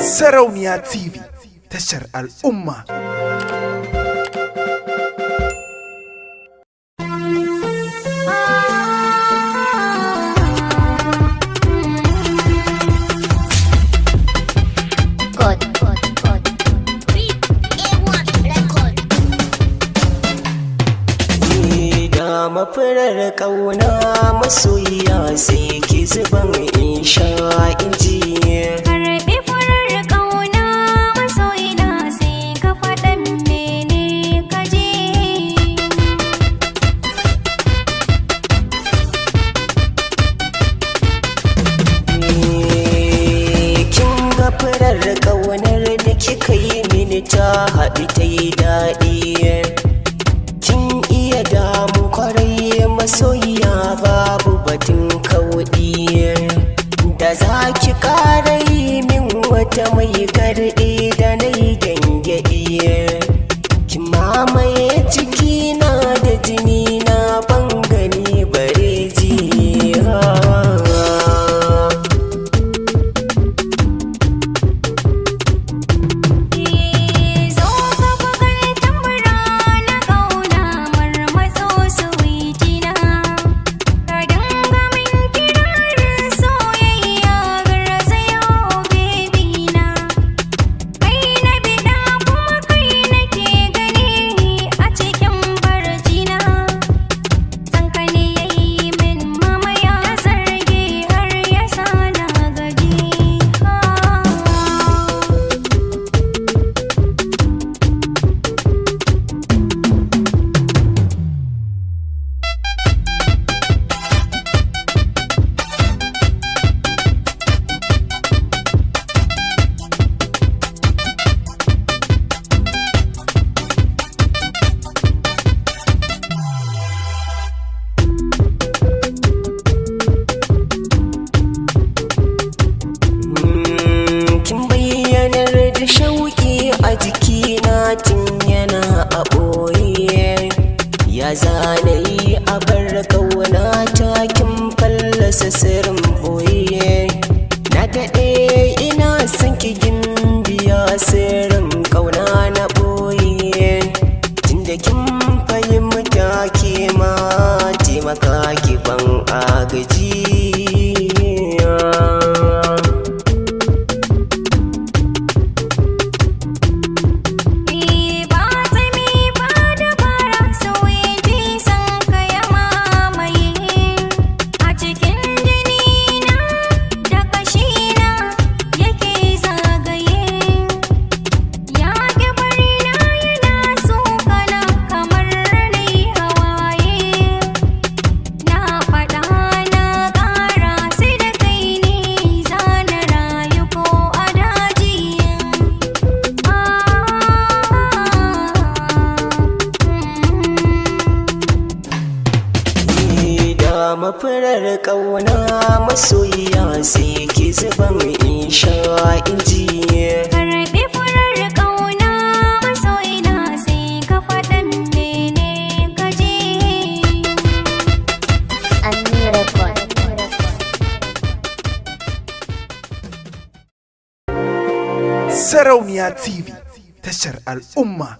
Sarauniya TV, tashar al'umma. Mafarar ƙauna masoyiya sai ki zuban insha inji. Karɓi farar ƙauna masoyina sai ka faɗan mene ka je. Kin ga farar ƙaunar da kika yi mini ta haɗu ta yi daɗi. Kin iya damu kwarai masoyiya babu batun kauɗi. Da za ki ƙara yi min wata mai garɗi da na yi gyangyaɗi. Ki mamaye cikina da jini na ban gani bare ji. Shauki a jikina tun yana a ɓoye. Ya zanayi a bar ƙauna ta kin fallasa sirrin boye. Na daɗe ina son ki gimbiya sirrin ƙauna na ɓoye. Tunda kin fahimta ke ma taimaka ki ban agaji. Mafarar ƙauna masoyiya sai ki zuban insha inji. Karɓi farar ƙauna masoyina sai ka faɗan mene ka je. Sarauniya TV, tashar al'umma.